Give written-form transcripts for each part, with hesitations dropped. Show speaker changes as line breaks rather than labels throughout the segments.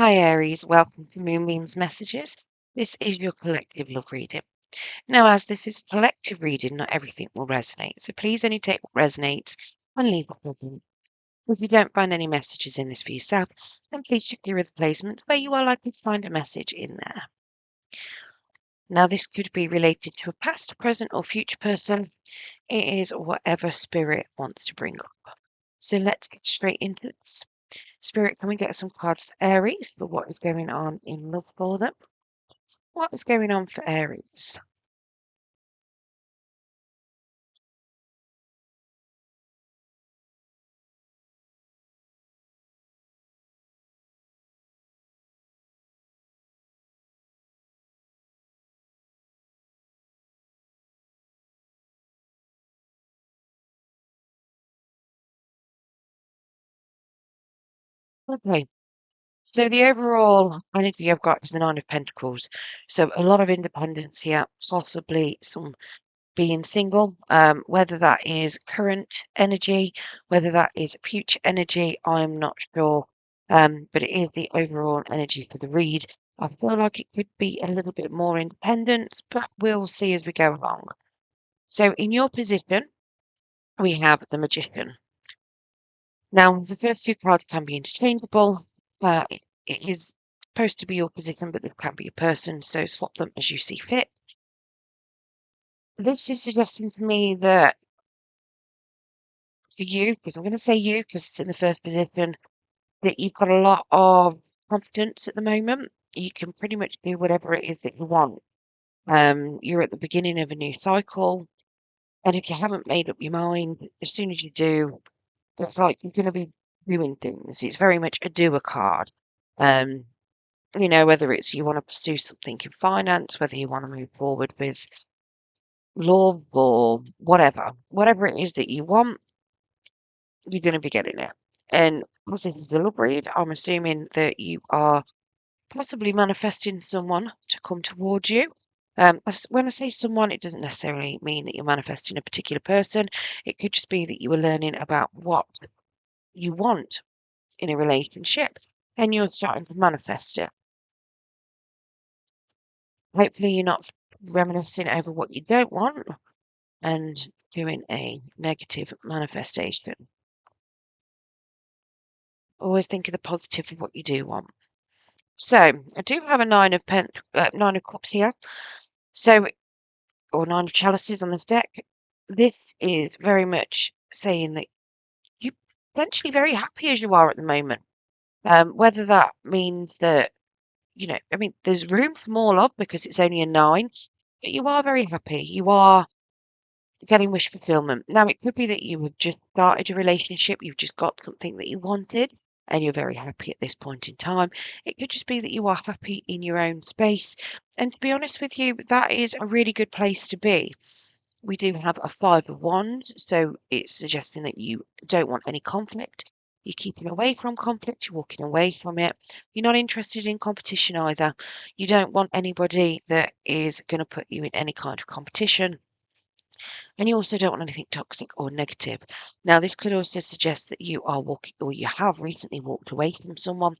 Hi Aries, welcome to Moonbeam's Messages. This is your collective love reading. Now, as this is a collective reading, not everything will resonate, so please only take what resonates and leave what doesn't. So if you don't find any messages in this for yourself, then please check your other placements where you are likely to find a message in there. Now, this could be related to a past, present, or future person. It is whatever spirit wants to bring up. So let's get straight into this. Spirit, can we get some cards for Aries for what is going on in love for them? What is going on for Aries? Okay, so the overall energy I've got is the Nine of Pentacles. So a lot of independence here, possibly some being single, whether that is current energy, whether that is future energy, I'm not sure. But it is the overall energy for the read. I feel like it could be a little bit more independence, but we'll see as we go along. So in your position, we have the Magician. Now, the first two cards can be interchangeable. It is supposed to be your position, but it can be a person, so swap them as you see fit. This is suggesting to me that for you, because I'm going to say you because it's in the first position, that you've got a lot of confidence at the moment. You can pretty much do whatever it is that you want. You're at the beginning of a new cycle, and if you haven't made up your mind, as soon as you do, it's like you're going to be doing things. It's very much a doer card. Um, whether it's you want to pursue something in finance, whether you want to move forward with love or whatever it is that you want, you're going to be getting it. And as this is a love read, I'm assuming that you are possibly manifesting someone to come towards you. When I say someone, it doesn't necessarily mean that you're manifesting a particular person. It could just be that you are learning about what you want in a relationship and you're starting to manifest it. Hopefully, you're not reminiscing over what you don't want and doing a negative manifestation. Always think of the positive of what you do want. So, I do have a nine of cups here. So, or nine of chalices on this deck. This is very much saying that you're potentially very happy as you are at the moment. Whether that means that, there's room for more love because it's only a nine, but you are very happy. You are getting wish fulfillment. Now, it could be that you have just started a relationship, you've just got something that you wanted, and you're very happy at this point in time. It could just be that you are happy in your own space. And to be honest with you, that is a really good place to be. We do have a Five of Wands, so it's suggesting that you don't want any conflict. You're keeping away from conflict, you're walking away from it. You're not interested in competition either. You don't want anybody that is going to put you in any kind of competition. And you also don't want anything toxic or negative. Now, this could also suggest that you are walking or you have recently walked away from someone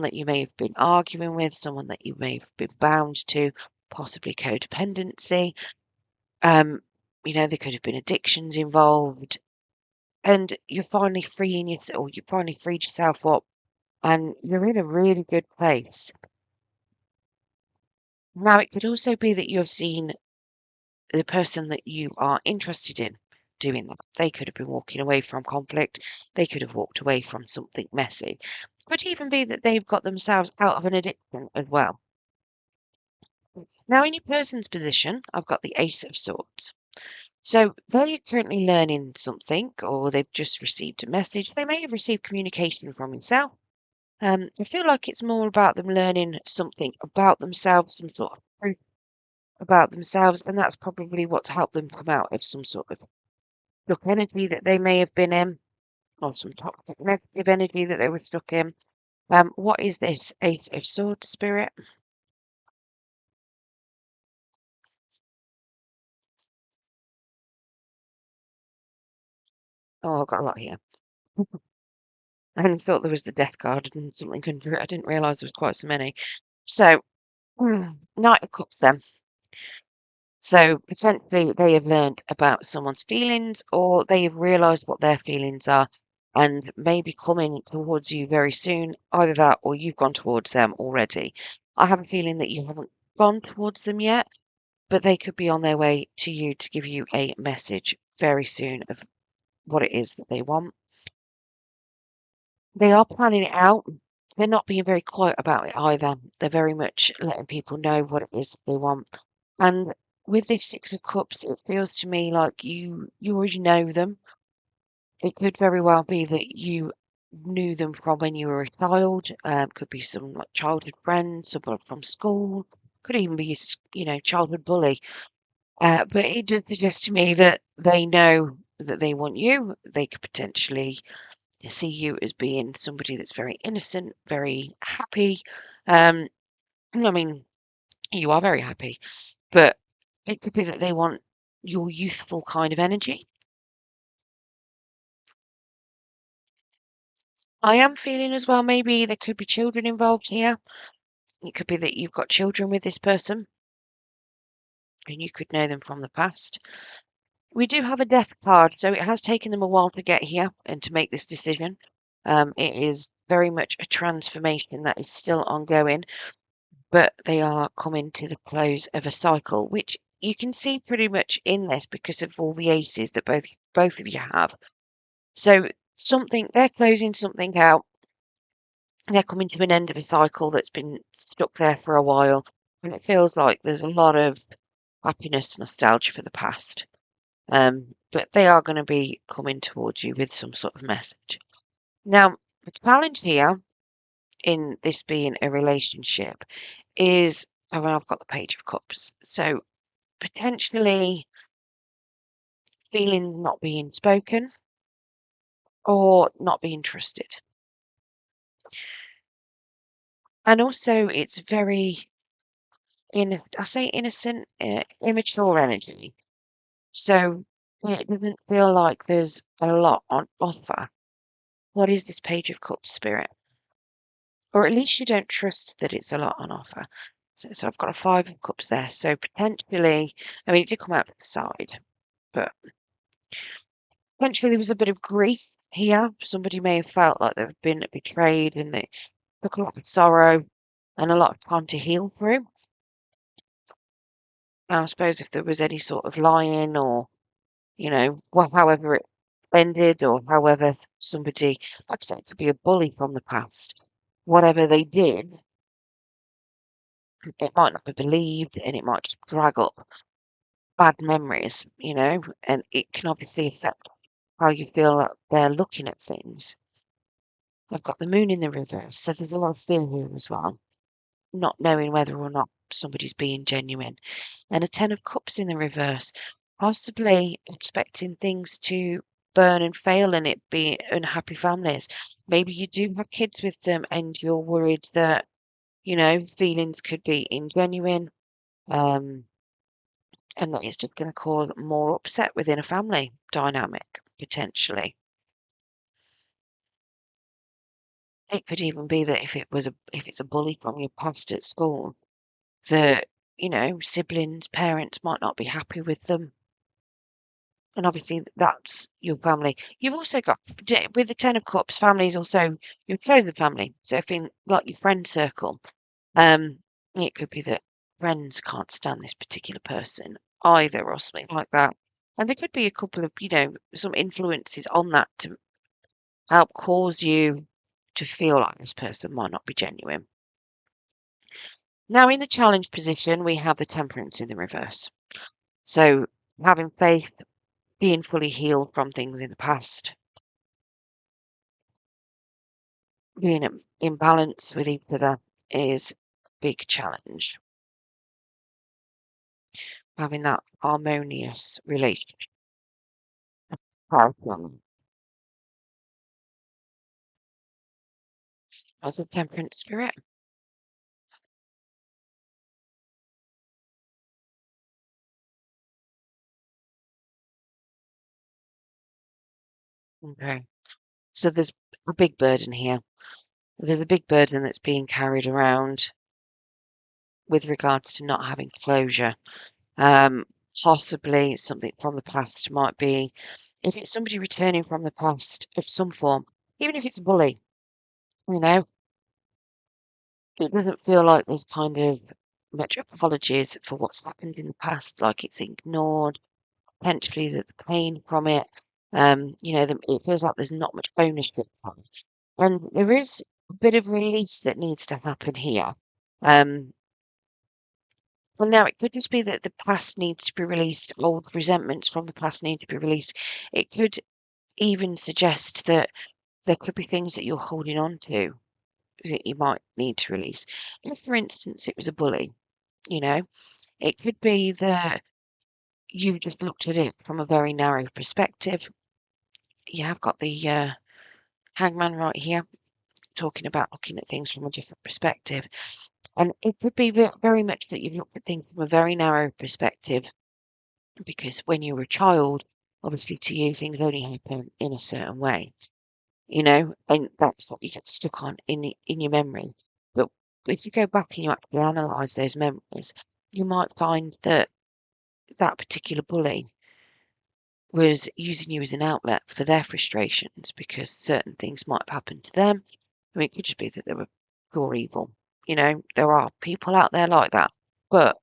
that you may have been arguing with, someone that you may have been bound to, possibly codependency. There could have been addictions involved. And you're finally freeing yourself, or you finally freed yourself up, and you're in a really good place. Now, it could also be that you've seen the person that you are interested in doing that. They could have been walking away from conflict. They could have walked away from something messy. Could even be that they've got themselves out of an addiction as well. Now, in your person's position, I've got the Ace of Swords. So they're currently learning something, or they've just received a message. They may have received communication from yourself. I feel like it's more about them learning something about themselves, some sort of truth about themselves, and that's probably what's helped them come out of some sort of stuck energy that they may have been in, or some toxic negative energy that they were stuck in. What is this Ace of Swords, Spirit? Oh, I've got a lot here. I only thought there was the death card and something under it. I didn't realise there was quite so many. So, Knight of Cups then. So potentially they have learned about someone's feelings or they have realised what their feelings are and maybe coming towards you very soon. Either that or you've gone towards them already. I have a feeling that you haven't gone towards them yet, but they could be on their way to you to give you a message very soon of what it is that they want. They are planning it out. They're not being very quiet about it either. They're very much letting people know what it is they want. And with this Six of Cups, it feels to me like you already know them. It could very well be that you knew them from when you were a child. Could be some like childhood friends, someone from school. Could even be childhood bully. But it does suggest to me that they know that they want you. They could potentially see you as being somebody that's very innocent, very happy. Um, I mean, you are very happy, but it could be that they want your youthful kind of energy. I am feeling as well, maybe there could be children involved here. It could be that you've got children with this person and you could know them from the past. We do have a death card, so it has taken them a while to get here and to make this decision. It is very much a transformation that is still ongoing, but they are coming to the close of a cycle, which you can see pretty much in this because of all the aces that both of you have. So they're closing something out. They're coming to an end of a cycle that's been stuck there for a while, and it feels like there's a lot of happiness, nostalgia for the past. But they are going to be coming towards you with some sort of message. Now, the challenge here in this being a relationship is, oh, well, I've got the Page of Cups. So potentially feelings not being spoken or not being trusted. And also, it's very, I say innocent, immature energy. So it doesn't feel like there's a lot on offer. What is this Page of Cups spirit? Or at least you don't trust that it's a lot on offer. So I've got a Five of Cups there. So potentially, I mean, it did come out to the side, but potentially there was a bit of grief here. Somebody may have felt like they've been betrayed and they took a lot of sorrow and a lot of time to heal through. And I suppose if there was any sort of lying or, well, however it ended or however somebody, like I said, it could be a bully from the past. Whatever they did, it might not be believed and it might just drag up bad memories, and it can obviously affect how you feel like they're looking at things. I've got the moon in the reverse, so there's a lot of fear here as well, not knowing whether or not somebody's being genuine. And a Ten of Cups in the reverse, possibly expecting things to burn and fail and it be unhappy families. Maybe you do have kids with them and you're worried that, feelings could be ingenuine, um, and that it's just going to cause more upset within a family dynamic, potentially. It could even be that if it's a bully from your past at school, that, siblings, parents might not be happy with them. And obviously that's your family. You've also got, with the Ten of Cups, family is also your chosen family. So if in like your friend circle, um, it could be that friends can't stand this particular person either or something like that. And there could be a couple of, some influences on that to help cause you to feel like this person might not be genuine. Now, in the challenge position, we have the Temperance in the reverse. So having faith, being fully healed from things in the past, being in balance with each other is a big challenge. Having that harmonious relationship. Partner. As the Temperance spirit. Okay. So there's a big burden here. There's a big burden that's being carried around with regards to not having closure. Um, Possibly something from the past might be, if it's somebody returning from the past of some form, even if it's a bully, you know, it doesn't feel like there's kind of much apologies for what's happened in the past, like it's ignored, potentially the pain from it. It feels like there's not much ownership on it. And there is a bit of release that needs to happen here. Um, well, now it could just be that the past needs to be released, old resentments from the past need to be released. It could even suggest that there could be things that you're holding on to that you might need to release. If, for instance, it was a bully, you know, it could be that you just looked at it from a very narrow perspective. You have got the hangman right here talking about looking at things from a different perspective. And it could be very much that you've looked at things from a very narrow perspective because when you were a child, obviously to you, things only happen in a certain way, and that's what you get stuck on in your memory. But if you go back and you actually analyze those memories, you might find that that particular bully was using you as an outlet for their frustrations because certain things might have happened to them. I mean, it could just be that they were pure evil. There are people out there like that, but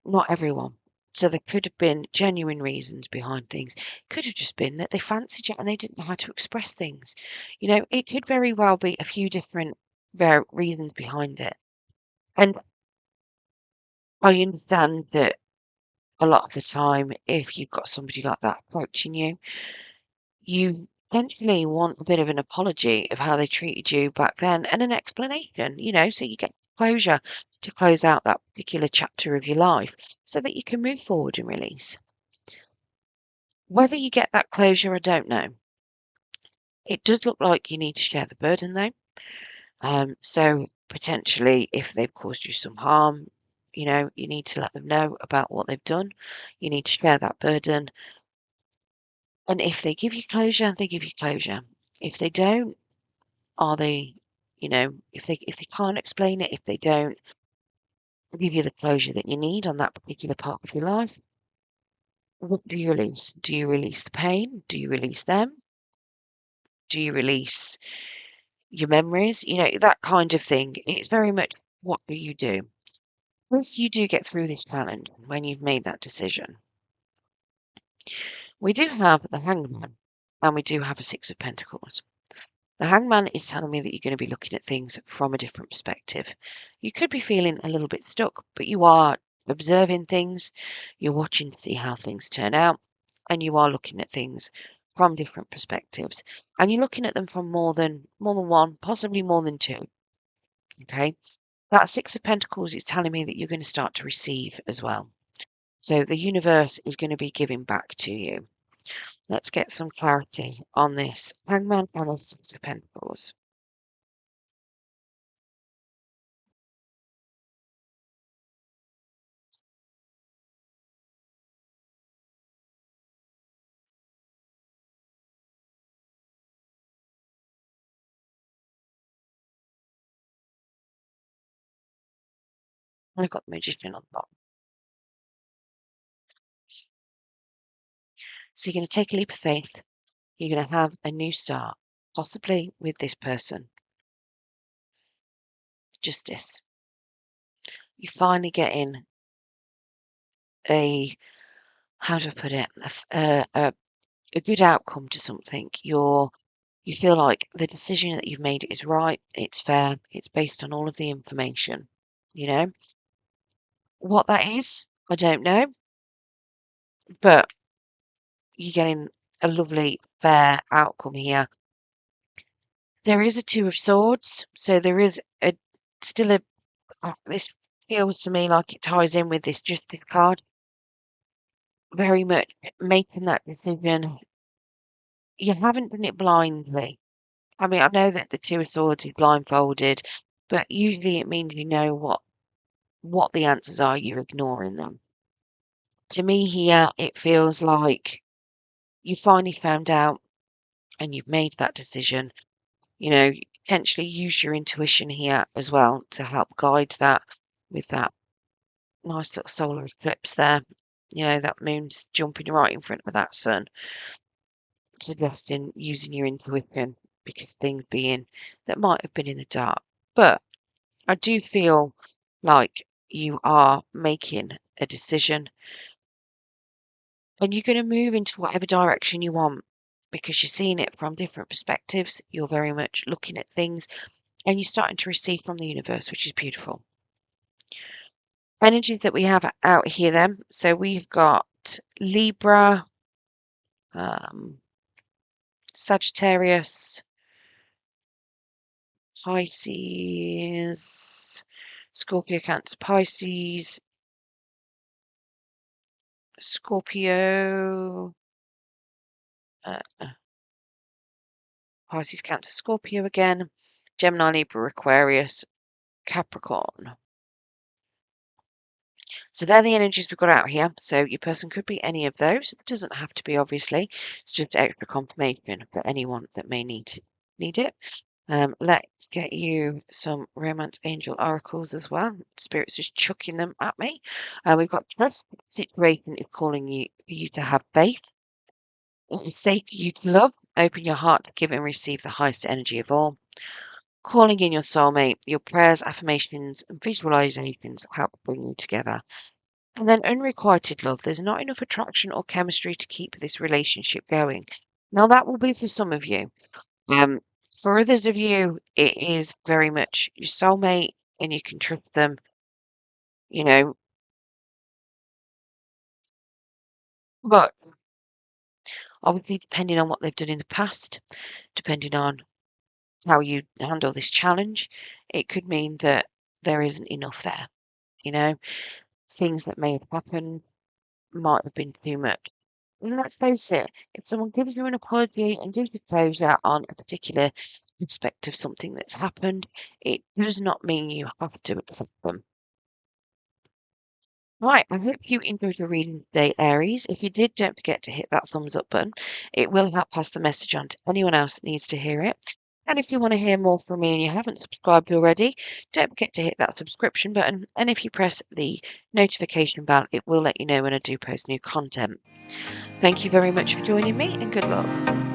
not everyone. So there could have been genuine reasons behind things. Could have just been that they fancied you and they didn't know how to express things. It could very well be a few different reasons behind it. And I understand that a lot of the time, if you've got somebody like that approaching you, you potentially want a bit of an apology of how they treated you back then and an explanation, so you get closure to close out that particular chapter of your life so that you can move forward and release. Whether you get that closure, I don't know. It does look like you need to share the burden though. So potentially if they've caused you some harm, you need to let them know about what they've done. You need to share that burden. And if they give you closure, they give you closure. If they don't, are they, if they can't explain it, if they don't give you the closure that you need on that particular part of your life, what do you release? Do you release the pain? Do you release them? Do you release your memories? That kind of thing. It's very much what do you do? If you do get through this challenge, when you've made that decision, we do have the hangman and we do have a six of pentacles. The hangman is telling me that you're going to be looking at things from a different perspective. You could be feeling a little bit stuck, but you are observing things, you're watching to see how things turn out, and you are looking at things from different perspectives. And you're looking at them from more than one, possibly more than two. Okay. That six of pentacles is telling me that you're going to start to receive as well. So the universe is going to be giving back to you. Let's get some clarity on this hangman and the six of pentacles. I've got the magician on top. So you're going to take a leap of faith. You're going to have a new start, possibly with this person. Justice. You're finally getting a, how do I put it, a good outcome to something. You feel like the decision that you've made is right, it's fair, it's based on all of the information. What that is, I don't know, but you're getting a lovely, fair outcome here. There is a two of swords, so there is still a this feels to me like it ties in with this justice card. Very much making that decision. You haven't done it blindly. I mean, I know that the two of swords is blindfolded, but usually it means you know what the answers are, you're ignoring them. To me here, it feels like you finally found out and you've made that decision, you know, potentially use your intuition here as well to help guide that with that nice little solar eclipse there. You know, that moon's jumping right in front of that sun, suggesting using your intuition because things being that might have been in the dark. But I do feel like you are making a decision and you're going to move into whatever direction you want because you're seeing it from different perspectives. You're very much looking at things and you're starting to receive from the universe, which is beautiful. Energies that we have out here then. So we've got Libra, um, Sagittarius, Pisces, Scorpio, Cancer, Pisces, Scorpio, uh, Pisces, Cancer, Scorpio again, Gemini, Libra, Aquarius, Capricorn. So they're the energies we've got out here. So your person could be any of those. It doesn't have to be, obviously. It's just extra confirmation for anyone that may need it. Let's get you some romance angel oracles as well. Spirit's just chucking them at me. We've got trust. Situation is calling you for you to have faith. It is safe for you to love. Open your heart to give and receive the highest energy of all. Calling in your soulmate. Your prayers, affirmations, and visualizations help bring you together. And then unrequited love. There's not enough attraction or chemistry to keep this relationship going. Now that will be for some of you. For others of you, it is very much your soulmate and you can trust them, you know. But obviously, depending on what they've done in the past, depending on how you handle this challenge, it could mean that there isn't enough there, you know. Things that may have happened might have been too much. And let's face it, if someone gives you an apology and gives you closure on a particular aspect of something that's happened, it does not mean you have to accept them. Right, I hope you enjoyed your reading today, Aries. If you did, don't forget to hit that thumbs up button. It will help pass the message on to anyone else that needs to hear it. And if you want to hear more from me and you haven't subscribed already, don't forget to hit that subscription button. And if you press the notification bell, it will let you know when I do post new content. Thank you very much for joining me and good luck.